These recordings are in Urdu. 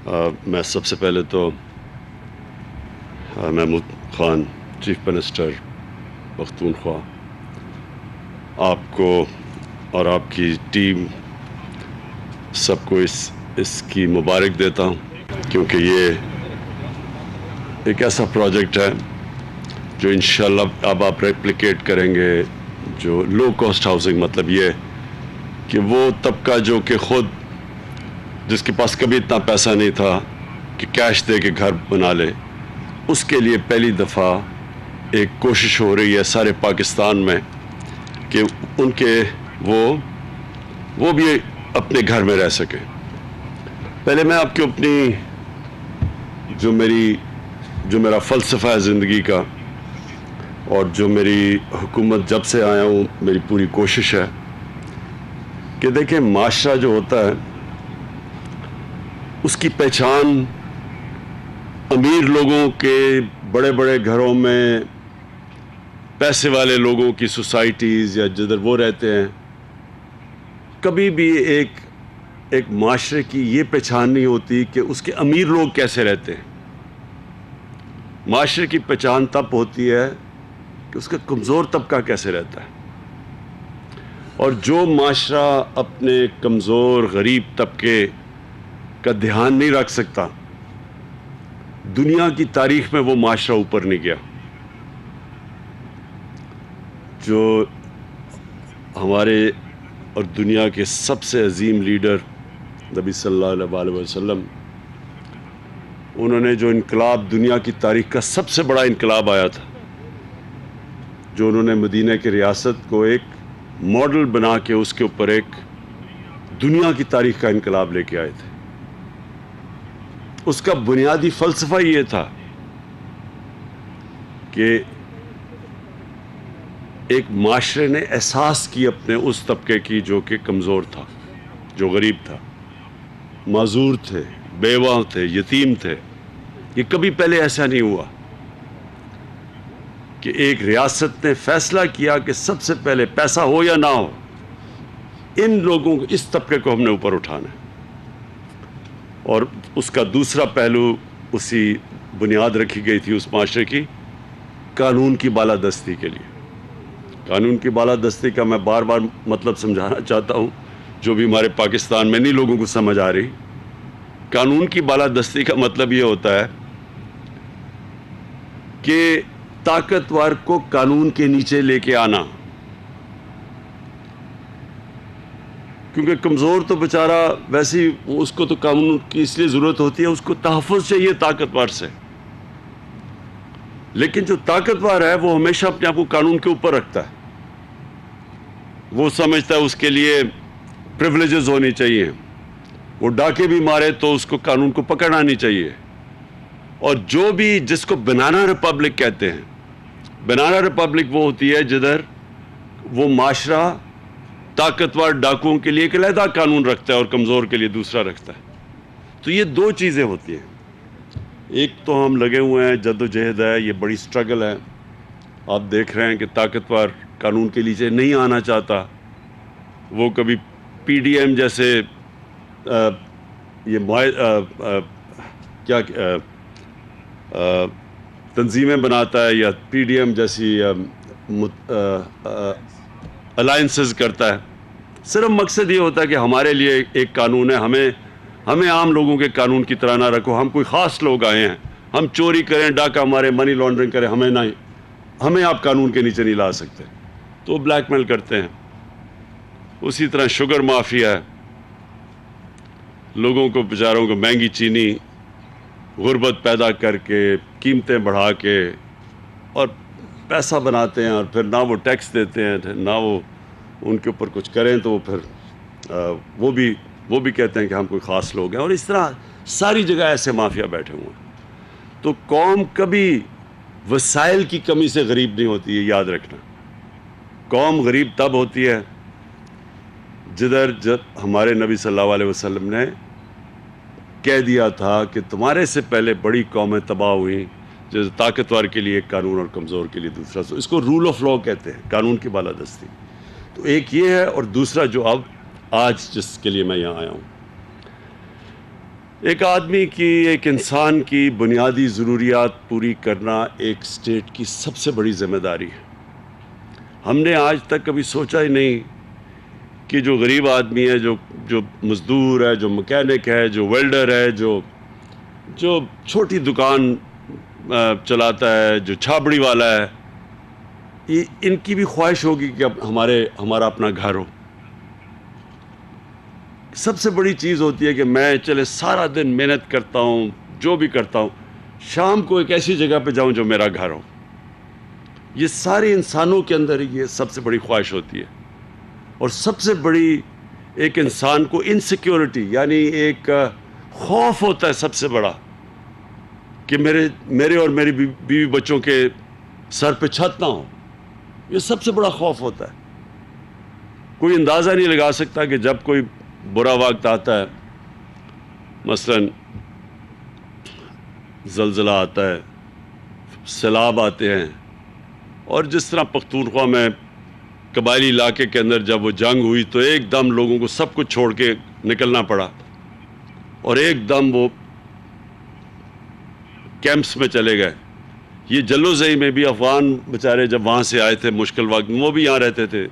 میں سب سے پہلے تو محمود خان چیف منسٹر پختونخوا آپ کو اور آپ کی ٹیم سب کو اس کی مبارک دیتا ہوں، کیونکہ یہ ایک ایسا پروجیکٹ ہے جو انشاءاللہ اب آپ ریپلیکیٹ کریں گے، جو لو کاسٹ ہاؤسنگ، مطلب یہ کہ وہ طبقہ جو کہ خود جس کے پاس کبھی اتنا پیسہ نہیں تھا کہ کیش دے کے گھر بنا لے، اس کے لیے پہلی دفعہ ایک کوشش ہو رہی ہے سارے پاکستان میں کہ ان کے وہ بھی اپنے گھر میں رہ سکے۔ پہلے میں آپ کو اپنی جو میرا فلسفہ ہے زندگی کا، اور جو میری حکومت جب سے آیا ہوں میری پوری کوشش ہے کہ دیکھیں معاشرہ جو ہوتا ہے اس کی پہچان امیر لوگوں کے بڑے بڑے گھروں میں پیسے والے لوگوں کی سوسائٹیز یا جدھر وہ رہتے ہیں، کبھی بھی ایک معاشرے کی یہ پہچان نہیں ہوتی کہ اس کے امیر لوگ کیسے رہتے ہیں۔ معاشرے کی پہچان تب ہوتی ہے کہ اس کا کمزور طبقہ کیسے رہتا ہے، اور جو معاشرہ اپنے کمزور غریب طبقے کا دھیان نہیں رکھ سکتا، دنیا کی تاریخ میں وہ معاشرہ اوپر نہیں گیا۔ جو ہمارے اور دنیا کے سب سے عظیم لیڈر نبی صلی اللہ علیہ وسلم، انہوں نے جو انقلاب دنیا کی تاریخ کا سب سے بڑا انقلاب آیا تھا، جو انہوں نے مدینہ کی ریاست کو ایک ماڈل بنا کے اس کے اوپر ایک دنیا کی تاریخ کا انقلاب لے کے آئے تھے، اس کا بنیادی فلسفہ یہ تھا کہ ایک معاشرے نے احساس کی اپنے اس طبقے کی جو کہ کمزور تھا، جو غریب تھا، معذور تھے، بیوہ تھے، یتیم تھے۔ یہ کبھی پہلے ایسا نہیں ہوا کہ ایک ریاست نے فیصلہ کیا کہ سب سے پہلے پیسہ ہو یا نہ ہو، ان لوگوں کو، اس طبقے کو ہم نے اوپر اٹھانا ہے۔ اور اس کا دوسرا پہلو، اسی بنیاد رکھی گئی تھی اس معاشرے کی، قانون کی بالادستی کے لیے۔ قانون کی بالادستی کا میں بار بار مطلب سمجھانا چاہتا ہوں، جو بھی ہمارے پاکستان میں نہیں لوگوں کو سمجھ آ رہی۔ قانون کی بالادستی کا مطلب یہ ہوتا ہے کہ طاقتور کو قانون کے نیچے لے کے آنا، کیونکہ کمزور تو بیچارہ ویسے ہی، اس کو تو قانون کی اس لیے ضرورت ہوتی ہے، اس کو تحفظ چاہیے طاقتور سے، لیکن جو طاقتور ہے وہ ہمیشہ اپنے آپ کو قانون کے اوپر رکھتا ہے۔ وہ سمجھتا ہے اس کے لیے پریولیجز ہونی چاہیے، وہ ڈاکے بھی مارے تو اس کو قانون کو پکڑنا نہیں چاہیے۔ اور جو بھی جس کو بنانا ریپبلک کہتے ہیں، بنانا ریپبلک وہ ہوتی ہے جدھر وہ معاشرہ طاقتور ڈاکوؤں کے لیے ایک علیحدہ قانون رکھتا ہے اور کمزور کے لیے دوسرا رکھتا ہے۔ تو یہ دو چیزیں ہوتی ہیں، ایک تو ہم لگے ہوئے ہیں، جد و جہد ہے، یہ بڑی سٹرگل ہے۔ آپ دیکھ رہے ہیں کہ طاقتور قانون کے نیچے نہیں آنا چاہتا، وہ کبھی پی ڈی ایم جیسے تنظیمیں بناتا ہے، یا پی ڈی ایم جیسی الائنسز کرتا ہے۔ صرف مقصد یہ ہوتا ہے کہ ہمارے لیے ایک قانون ہے، ہمیں عام لوگوں کے قانون کی طرح نہ رکھو، ہم کوئی خاص لوگ آئے ہیں، ہم چوری کریں، ڈاکہ ماریں، منی لانڈرنگ کریں، ہمیں آپ قانون کے نیچے نہیں لا سکتے، تو بلیک میل کرتے ہیں۔ اسی طرح شوگر مافیا ہے، لوگوں کو بیچاروں کو مہنگی چینی، غربت پیدا کر کے، قیمتیں بڑھا کے، اور پیسہ بناتے ہیں، اور پھر نہ وہ ٹیکس دیتے ہیں، نہ وہ ان کے اوپر کچھ کریں، تو وہ پھر وہ بھی کہتے ہیں کہ ہم کوئی خاص لوگ ہیں۔ اور اس طرح ساری جگہ ایسے مافیا بیٹھے ہوئے ہیں۔ تو قوم کبھی وسائل کی کمی سے غریب نہیں ہوتی ہے، یاد رکھنا۔ قوم غریب تب ہوتی ہے جب ہمارے نبی صلی اللہ علیہ وسلم نے کہہ دیا تھا کہ تمہارے سے پہلے بڑی قومیں تباہ ہوئیں، جیسے طاقتور کے لیے ایک قانون اور کمزور کے لیے دوسرا۔ اس کو رول آف لاء کہتے ہیں، قانون کی بالادستی۔ تو ایک یہ ہے، اور دوسرا جو آج جس کے لیے میں یہاں آیا ہوں، ایک آدمی کی، ایک انسان کی بنیادی ضروریات پوری کرنا ایک اسٹیٹ کی سب سے بڑی ذمہ داری ہے۔ ہم نے آج تک کبھی سوچا ہی نہیں کہ جو غریب آدمی ہے، جو مزدور ہے، جو مکینک ہے، جو ویلڈر ہے، جو چھوٹی دکان چلاتا ہے، جو چھابڑی والا ہے، ان کی بھی خواہش ہوگی کہ اب ہمارا اپنا گھر ہو۔ سب سے بڑی چیز ہوتی ہے کہ میں چلے سارا دن محنت کرتا ہوں، جو بھی کرتا ہوں، شام کو ایک ایسی جگہ پہ جاؤں جو میرا گھر ہو۔ یہ سارے انسانوں کے اندر یہ سب سے بڑی خواہش ہوتی ہے، اور سب سے بڑی ایک انسان کو انسیکیورٹی، یعنی ایک خوف ہوتا ہے سب سے بڑا، کہ میرے اور میری بیوی بچوں کے سر پہ چھت نہ ہو۔ یہ سب سے بڑا خوف ہوتا ہے۔ کوئی اندازہ نہیں لگا سکتا کہ جب کوئی برا وقت آتا ہے، مثلا زلزلہ آتا ہے، سیلاب آتے ہیں، اور جس طرح پختونخوا میں قبائلی علاقے کے اندر جب وہ جنگ ہوئی تو ایک دم لوگوں کو سب کچھ چھوڑ کے نکلنا پڑا، اور ایک دم وہ کیمپس میں چلے گئے۔ یہ جلو زئی میں بھی افغان بیچارے جب وہاں سے آئے تھے مشکل وقت میں، وہ بھی یہاں رہتے تھے،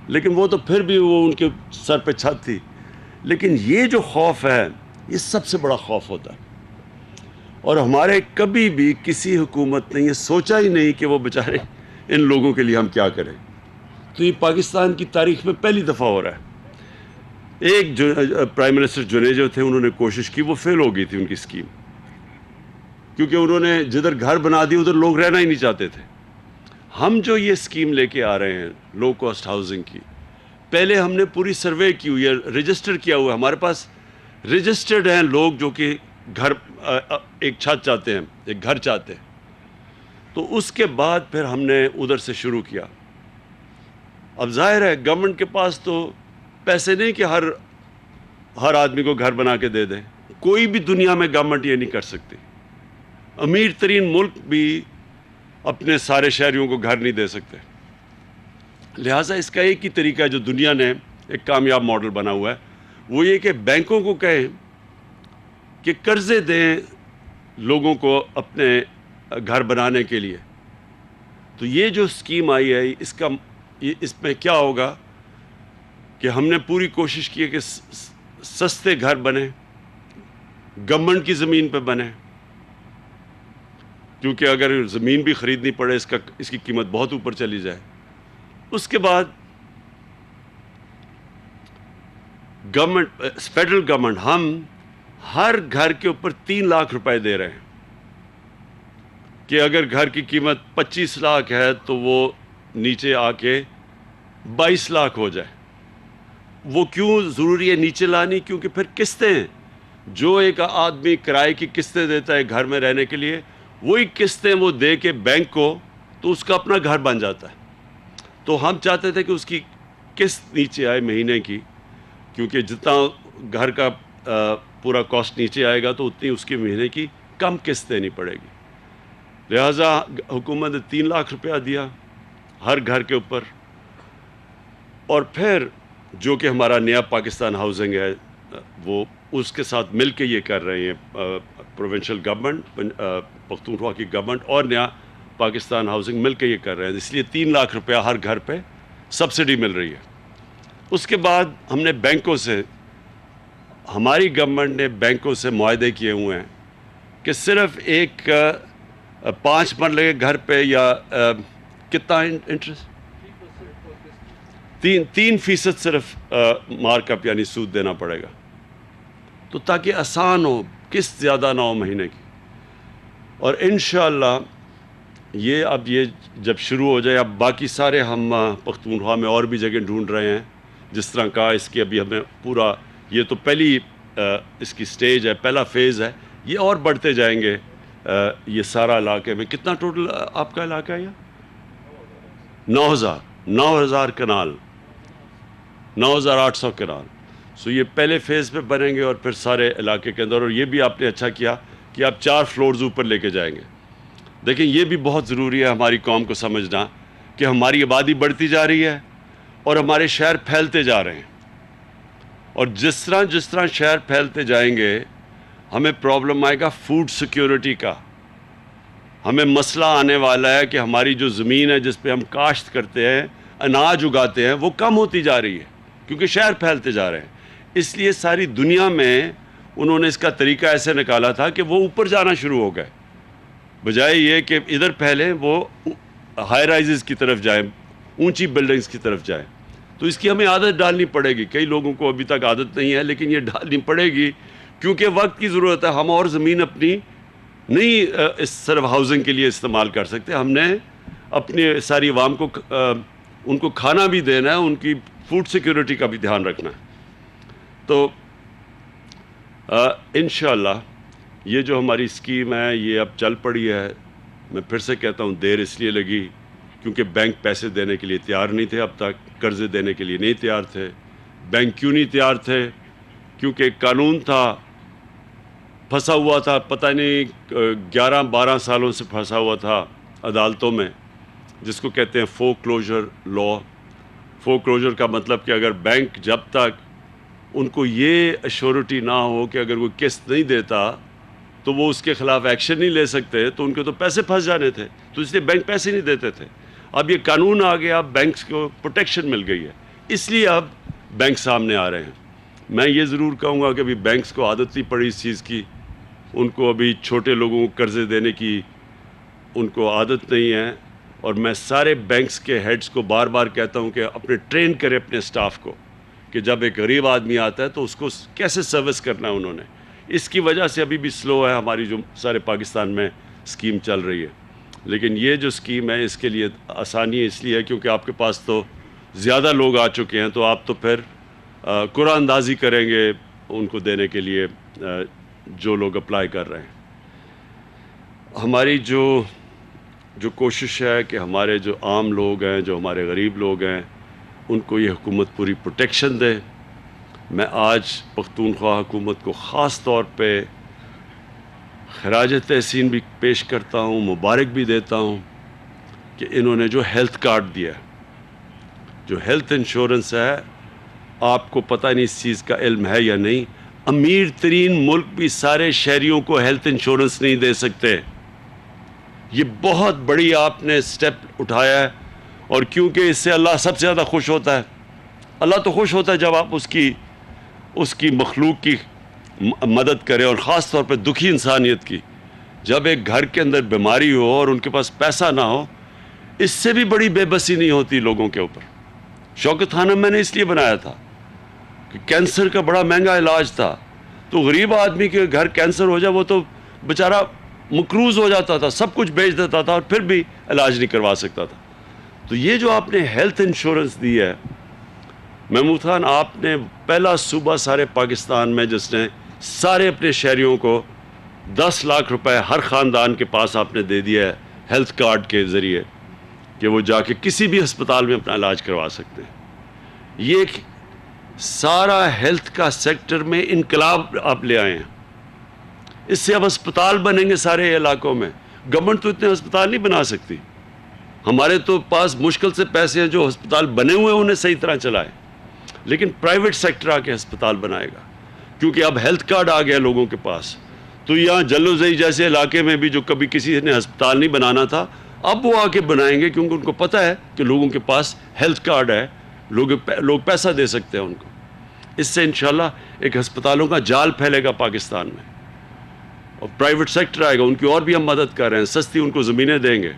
لیکن وہ تو پھر بھی وہ ان کے سر پہ چھت تھی۔ لیکن یہ جو خوف ہے، یہ سب سے بڑا خوف ہوتا ہے، اور ہمارے کبھی بھی کسی حکومت نے یہ سوچا ہی نہیں کہ وہ بیچارے ان لوگوں کے لیے ہم کیا کریں۔ تو یہ پاکستان کی تاریخ میں پہلی دفعہ ہو رہا ہے۔ ایک جو پرائم منسٹر جنیجو تھے، انہوں نے کوشش کی، وہ فیل ہو گئی تھی ان کی اسکیم، کیونکہ انہوں نے جدھر گھر بنا دی ادھر لوگ رہنا ہی نہیں چاہتے تھے۔ ہم جو یہ اسکیم لے کے آ رہے ہیں لو کاسٹ ہاؤسنگ کی، پہلے ہم نے پوری سروے کی ہوئی ہے، رجسٹر کیا ہوا ہے، ہمارے پاس رجسٹرڈ ہیں لوگ جو کہ گھر ایک چھت چاہتے ہیں، ایک گھر چاہتے ہیں۔ تو اس کے بعد پھر ہم نے ادھر سے شروع کیا۔ اب ظاہر ہے گورنمنٹ کے پاس تو پیسے نہیں کہ ہر آدمی کو گھر بنا کے دے دیں۔ کوئی بھی دنیا میں گورنمنٹ یہ نہیں کر سکتی۔ امیر ترین ملک بھی اپنے سارے شہریوں کو گھر نہیں دے سکتے۔ لہٰذا اس کا ایک ہی طریقہ ہے جو دنیا نے ایک کامیاب ماڈل بنا ہوا ہے، وہ یہ کہ بینکوں کو کہیں کہ قرضے دیں لوگوں کو اپنے گھر بنانے کے لیے۔ تو یہ جو اسکیم آئی ہے، اس میں کیا ہوگا کہ ہم نے پوری کوشش کی ہے کہ سستے گھر بنے، گورنمنٹ کی زمین پہ بنے، کیونکہ اگر زمین بھی خریدنی پڑے اس کی قیمت بہت اوپر چلی جائے۔ اس کے بعد گورنمنٹ، فیڈرل گورنمنٹ، ہم ہر گھر کے اوپر 3 لاکھ روپے دے رہے ہیں، کہ اگر گھر کی قیمت 25 لاکھ ہے تو وہ نیچے آ کے 22 لاکھ ہو جائے۔ وہ کیوں ضروری ہے نیچے لانی؟ کیونکہ پھر قسطیں، جو ایک آدمی کرائے کی قسطیں دیتا ہے گھر میں رہنے کے لیے، وہی قسطیں وہ دے کے بینک کو، تو اس کا اپنا گھر بن جاتا ہے۔ تو ہم چاہتے تھے کہ اس کی قسط نیچے آئے مہینے کی، کیونکہ جتنا گھر کا پورا کاسٹ نیچے آئے گا تو اتنی اس کی مہینے کی کم قسط دینی پڑے گی۔ لہٰذا حکومت نے 3 لاکھ روپیہ دیا ہر گھر کے اوپر، اور پھر جو کہ ہمارا نیا پاکستان ہاؤسنگ ہے، وہ اس کے ساتھ مل کے یہ کر رہے ہیں، پروونشل گورنمنٹ، پختونخوا کی گورنمنٹ اور نیا پاکستان ہاؤسنگ مل کے یہ کر رہے ہیں، اس لیے 3 لاکھ روپیہ ہر گھر پہ سبسڈی مل رہی ہے۔ اس کے بعد ہم نے بینکوں سے، ہماری گورنمنٹ نے بینکوں سے معاہدے کیے ہوئے ہیں کہ صرف ایک 5 مرلے کے گھر پہ یا کتنا انٹرسٹ، 3% صرف مارک اپ یعنی سود دینا پڑے گا، تو تاکہ آسان ہو، قسط زیادہ نہ ہو مہینے کی۔ اور انشاءاللہ اب یہ جب شروع ہو جائے، اب باقی سارے ہم پختونخوا میں اور بھی جگہ ڈھونڈ رہے ہیں، جس طرح کا اس کی ابھی ہمیں پورا، یہ تو پہلی اس کی سٹیج ہے، پہلا فیز ہے، یہ اور بڑھتے جائیں گے۔ یہ سارا علاقے میں کتنا ٹوٹل آپ کا علاقہ ہے یہ؟ 9,000 کنال، 9,800 کنال۔ سو یہ پہلے فیز پہ بنیں گے، اور پھر سارے علاقے کے اندر۔ اور یہ بھی آپ نے اچھا کیا کہ آپ 4 فلورز اوپر لے کے جائیں گے۔ دیکھیں یہ بھی بہت ضروری ہے ہماری قوم کو سمجھنا کہ ہماری آبادی بڑھتی جا رہی ہے اور ہمارے شہر پھیلتے جا رہے ہیں۔ اور جس طرح شہر پھیلتے جائیں گے ہمیں پرابلم آئے گا فوڈ سیکیورٹی کا. ہمیں مسئلہ آنے والا ہے کہ ہماری جو زمین ہے جس پہ ہم کاشت کرتے ہیں اناج اگاتے ہیں وہ کم ہوتی جا رہی ہے کیونکہ شہر پھیلتے جا رہے ہیں. اس لیے ساری دنیا میں انہوں نے اس کا طریقہ ایسے نکالا تھا کہ وہ اوپر جانا شروع ہو گئے. بجائے یہ کہ ادھر پھیلیں وہ ہائی رائزز کی طرف جائیں, اونچی بلڈنگز کی طرف جائیں. تو اس کی ہمیں عادت ڈالنی پڑے گی. کئی لوگوں کو ابھی تک عادت نہیں ہے لیکن یہ ڈالنی پڑے گی کیونکہ وقت کی ضرورت ہے. ہم اور زمین اپنی نہیں اس صرف ہاؤسنگ کے لیے استعمال کر سکتے. ہم نے اپنی ساری عوام کو ان کو کھانا بھی دینا ہے, ان کی فوڈ سیکیورٹی کا بھی دھیان رکھنا ہے. تو انشاءاللہ یہ جو ہماری اسکیم ہے یہ اب چل پڑی ہے. میں پھر سے کہتا ہوں دیر اس لیے لگی کیونکہ بینک پیسے دینے کے لیے تیار نہیں تھے, اب تک قرضے دینے کے لیے نہیں تیار تھے. بینک کیوں نہیں تیار تھے؟ کیونکہ ایک قانون تھا پھنسا ہوا تھا, پتہ نہیں 11-12 سالوں سے پھنسا ہوا تھا عدالتوں میں, جس کو کہتے ہیں فور کلوجر لا. فور کلوجر کا مطلب کہ اگر بینک جب تک ان کو یہ ایشورٹی نہ ہو کہ اگر کوئی قسط نہیں دیتا تو وہ اس کے خلاف ایکشن نہیں لے سکتے, تو ان کے تو پیسے پھنس جانے تھے. تو اس لیے بینک پیسے نہیں دیتے تھے. اب یہ قانون آ گیا, اب بینکس کو پروٹیکشن مل گئی ہے, اس لیے اب بینک سامنے آ رہے ہیں. میں یہ ضرور کہوں گا کہ ابھی بینکس کو عادت نہیں پڑی اس چیز کی, ان کو ابھی چھوٹے لوگوں کو قرضے دینے کی ان کو عادت نہیں ہے. اور میں سارے بینکس کے ہیڈز کو بار بار کہتا ہوں کہ اپنے ٹرین کرے اپنے سٹاف کو کہ جب ایک غریب آدمی آتا ہے تو اس کو کیسے سروس کرنا ہے. انہوں نے اس کی وجہ سے ابھی بھی سلو ہے ہماری جو سارے پاکستان میں اسکیم چل رہی ہے. لیکن یہ جو اسکیم ہے اس کے لیے آسانی اس لیے ہے کیونکہ آپ کے پاس تو زیادہ لوگ آ چکے ہیں, تو آپ تو پھر قرعہ اندازی کریں گے ان کو دینے کے لیے جو لوگ اپلائی کر رہے ہیں. ہماری جو کوشش ہے کہ ہمارے جو عام لوگ ہیں, جو ہمارے غریب لوگ ہیں, ان کو یہ حکومت پوری پروٹیکشن دے. میں آج پختونخوا حکومت کو خاص طور پہ خراج تحسین بھی پیش کرتا ہوں, مبارک بھی دیتا ہوں کہ انہوں نے جو ہیلتھ کارڈ دیا, جو ہیلتھ انشورنس ہے, آپ کو پتہ نہیں اس چیز کا علم ہے یا نہیں, امیر ترین ملک بھی سارے شہریوں کو ہیلتھ انشورنس نہیں دے سکتے. یہ بہت بڑی آپ نے سٹیپ اٹھایا ہے, اور کیونکہ اس سے اللہ سب سے زیادہ خوش ہوتا ہے. اللہ تو خوش ہوتا ہے جب آپ اس کی مخلوق کی مدد کریں, اور خاص طور پہ دکھی انسانیت کی. جب ایک گھر کے اندر بیماری ہو اور ان کے پاس پیسہ نہ ہو, اس سے بھی بڑی بے بسی نہیں ہوتی لوگوں کے اوپر. شوکت خانم میں نے اس لیے بنایا تھا کہ کینسر کا بڑا مہنگا علاج تھا, تو غریب آدمی کے گھر کینسر ہو جائے وہ تو بیچارہ مقروض ہو جاتا تھا, سب کچھ بیچ دیتا تھا اور پھر بھی علاج نہیں کروا سکتا تھا. تو یہ جو آپ نے ہیلتھ انشورنس دی ہے محمود خان, آپ نے پہلا صوبہ سارے پاکستان میں جس نے سارے اپنے شہریوں کو 10 لاکھ روپے ہر خاندان کے پاس آپ نے دے دیا ہے ہیلتھ کارڈ کے ذریعے کہ وہ جا کے کسی بھی ہسپتال میں اپنا علاج کروا سکتے ہیں. یہ ایک سارا ہیلتھ کا سیکٹر میں انقلاب آپ لے آئے ہیں. اس سے اب ہسپتال بنیں گے سارے علاقوں میں. گورنمنٹ تو اتنے ہسپتال نہیں بنا سکتی, ہمارے تو پاس مشکل سے پیسے ہیں جو ہسپتال بنے ہوئے ہیں انہیں صحیح طرح چلائے, لیکن پرائیویٹ سیکٹر آ کے ہسپتال بنائے گا کیونکہ اب ہیلتھ کارڈ آ گیا لوگوں کے پاس. تو یہاں جلو زئی جیسے علاقے میں بھی جو کبھی کسی نے ہسپتال نہیں بنانا تھا, اب وہ آ کے بنائیں گے کیونکہ ان کو پتہ ہے کہ لوگوں کے پاس ہیلتھ کارڈ ہے, لوگ پیسہ دے سکتے ہیں ان کو. اس سے انشاءاللہ ایک ہسپتالوں کا جال پھیلے گا پاکستان میں, اور پرائیویٹ سیکٹر آئے گا. ان کی اور بھی ہم مدد کر رہے ہیں, سستی ان کو زمینیں دیں گے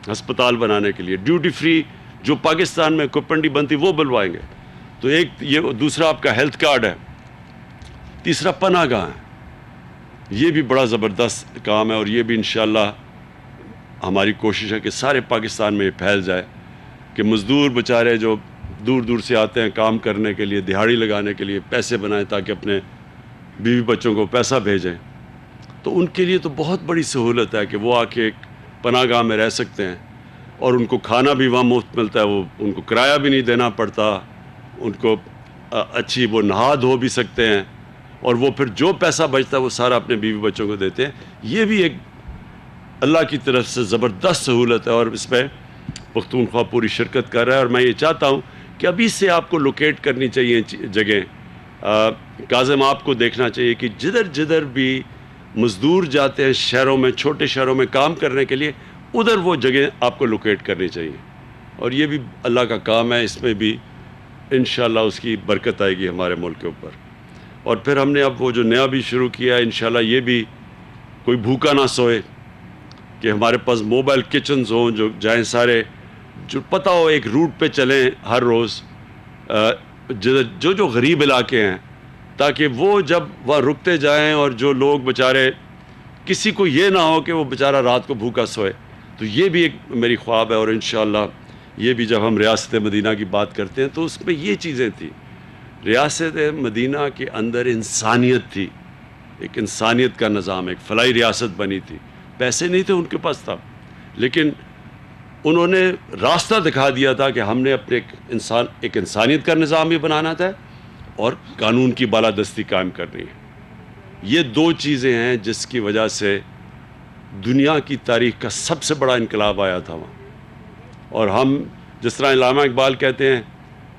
ہسپتال بنانے کے لیے, ڈیوٹی فری جو پاکستان میں کوپنڈی بنتی وہ بلوائیں گے. تو ایک یہ دوسرا آپ کا ہیلتھ کارڈ ہے. تیسرا پناہ گاہ ہے, یہ بھی بڑا زبردست کام ہے, اور یہ بھی انشاءاللہ ہماری کوشش ہے کہ سارے پاکستان میں یہ پھیل جائے کہ مزدور بیچارے جو دور دور سے آتے ہیں کام کرنے کے لیے, دہاڑی لگانے کے لیے, پیسے بنائیں تاکہ اپنے بیوی بچوں کو پیسہ بھیجیں, تو ان کے لیے تو بہت بڑی سہولت ہے کہ وہ آ کے ایک پناہ گاہ میں رہ سکتے ہیں, اور ان کو کھانا بھی وہاں مفت ملتا ہے, وہ ان کو کرایہ بھی نہیں دینا پڑتا, ان کو اچھی وہ نہا دھو بھی سکتے ہیں, اور وہ پھر جو پیسہ بچتا ہے وہ سارا اپنے بیوی بچوں کو دیتے ہیں. یہ بھی ایک اللہ کی طرف سے زبردست سہولت ہے, اور اس میں پختونخوا پوری شرکت کر رہا ہے. اور میں یہ چاہتا ہوں کہ ابھی سے آپ کو لوکیٹ کرنی چاہیے جگہیں کاظم آپ کو دیکھنا چاہیے کہ جدھر جدھر بھی مزدور جاتے ہیں شہروں میں، چھوٹے شہروں میں کام کرنے کے لیے، ادھر وہ جگہ آپ کو لوکیٹ کرنی چاہیے، اور یہ بھی اللہ کا کام ہے، اس میں بھی انشاءاللہ اس کی برکت آئے گی ہمارے ملک کے اوپر۔ اور پھر ہم نے اب وہ جو نیا بھی شروع کیا ہے، انشاءاللہ یہ بھی کوئی بھوکا نہ سوئے، کہ ہمارے پاس موبائل کچنز ہوں جو جائیں سارے، جو پتہ ہو ایک روٹ پہ چلیں ہر روز، جو غریب علاقے ہیں، تاکہ وہ جب وہاں رکتے جائیں اور جو لوگ بیچارے، کسی کو یہ نہ ہو کہ وہ بیچارہ رات کو بھوکا سوئے۔ تو یہ بھی ایک میری خواب ہے، اور انشاءاللہ یہ بھی جب ہم ریاست مدینہ کی بات کرتے ہیں تو اس میں یہ چیزیں تھیں۔ ریاست مدینہ کے اندر انسانیت تھی، ایک انسانیت کا نظام، ایک فلاحی ریاست بنی تھی۔ پیسے نہیں تھے ان کے پاس تھا، لیکن انہوں نے راستہ دکھا دیا تھا کہ ہم نے اپنے ایک انسانیت کا نظام بھی بنانا تھا اور قانون کی بالادستی قائم کرنی ہے۔ یہ دو چیزیں ہیں جس کی وجہ سے دنیا کی تاریخ کا سب سے بڑا انقلاب آیا تھا وہاں۔ اور ہم جس طرح علامہ اقبال کہتے ہیں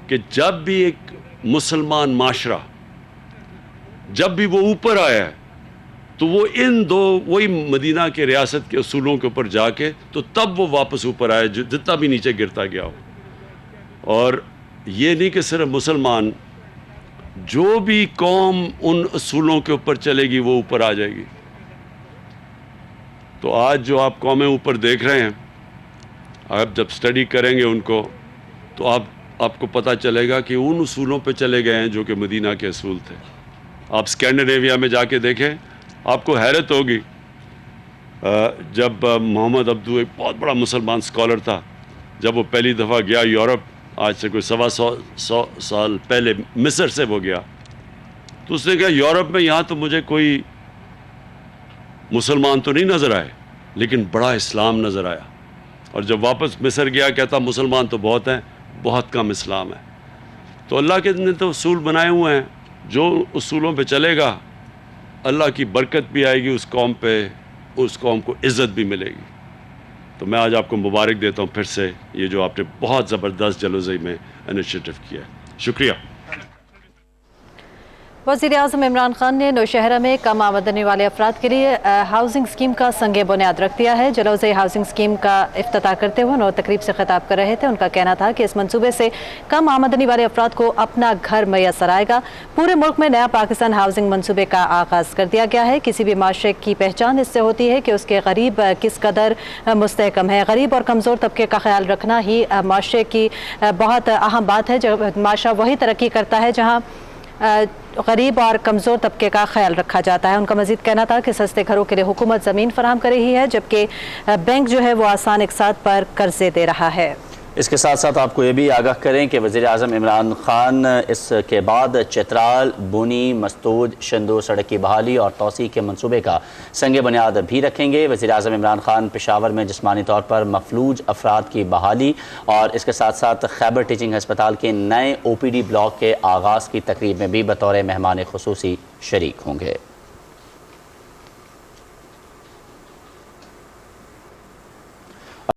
کہ جب بھی ایک مسلمان معاشرہ جب بھی وہ اوپر آیا ہے تو وہ وہی مدینہ کے ریاست کے اصولوں کے اوپر جا کے تو تب وہ واپس اوپر آیا، جتنا بھی نیچے گرتا گیا ہو۔ اور یہ نہیں کہ صرف مسلمان، جو بھی قوم ان اصولوں کے اوپر چلے گی وہ اوپر آ جائے گی۔ تو آج جو آپ قومیں اوپر دیکھ رہے ہیں، آپ جب سٹڈی کریں گے ان کو تو آپ کو پتہ چلے گا کہ ان اصولوں پہ چلے گئے ہیں جو کہ مدینہ کے اصول تھے۔ آپ اسکینڈینیویا میں جا کے دیکھیں، آپ کو حیرت ہوگی، جب محمد عبدو ایک بہت بڑا مسلمان سکولر تھا، جب وہ پہلی دفعہ گیا یورپ، آج سے کوئی 125 سال پہلے مصر سے وہ گیا، تو اس نے کہا یورپ میں یہاں تو مجھے کوئی مسلمان تو نہیں نظر آئے، لیکن بڑا اسلام نظر آیا۔ اور جب واپس مصر گیا کہتا مسلمان تو بہت ہیں، بہت کم اسلام ہے۔ تو اللہ کے نے تو اصول بنائے ہوئے ہیں، جو اصولوں پہ چلے گا اللہ کی برکت بھی آئے گی اس قوم پہ، اس قوم کو عزت بھی ملے گی۔ تو میں آج آپ کو مبارک دیتا ہوں پھر سے، یہ جو آپ نے بہت زبردست جلوزئی میں انیشیٹو کیا ہے، شکریہ۔ وزیر اعظم عمران خان نے نوشہرہ میں کم آمدنی والے افراد کے لیے ہاؤسنگ اسکیم کا سنگ بنیاد رکھ دیا ہے۔ جلوزئی ہاؤسنگ اسکیم کا افتتاح کرتے ہوئے انہوں تقریب سے خطاب کر رہے تھے۔ ان کا کہنا تھا کہ اس منصوبے سے کم آمدنی والے افراد کو اپنا گھر میسر آئے گا۔ پورے ملک میں نیا پاکستان ہاؤسنگ منصوبے کا آغاز کر دیا گیا ہے۔ کسی بھی معاشرے کی پہچان اس سے ہوتی ہے کہ اس کے غریب کس قدر مستحکم ہے۔ غریب اور کمزور طبقے کا خیال رکھنا ہی معاشرے کی بہت اہم بات ہے۔ جب معاشرہ وہی ترقی کرتا ہے جہاں غریب اور کمزور طبقے کا خیال رکھا جاتا ہے۔ ان کا مزید کہنا تھا کہ سستے گھروں کے لیے حکومت زمین فراہم کر رہی ہے، جبکہ بینک جو ہے وہ آسان اقساط پر قرضے دے رہا ہے۔ اس کے ساتھ ساتھ آپ کو یہ بھی آگاہ کریں کہ وزیر اعظم عمران خان اس کے بعد چترال، بونی، مستود، شندو سڑک کی بحالی اور توسیع کے منصوبے کا سنگ بنیاد بھی رکھیں گے۔ وزیر اعظم عمران خان پشاور میں جسمانی طور پر مفلوج افراد کی بحالی اور اس کے ساتھ ساتھ خیبر ٹیچنگ ہسپتال کے نئے OPD بلاک کے آغاز کی تقریب میں بھی بطور مہمان خصوصی شریک ہوں گے۔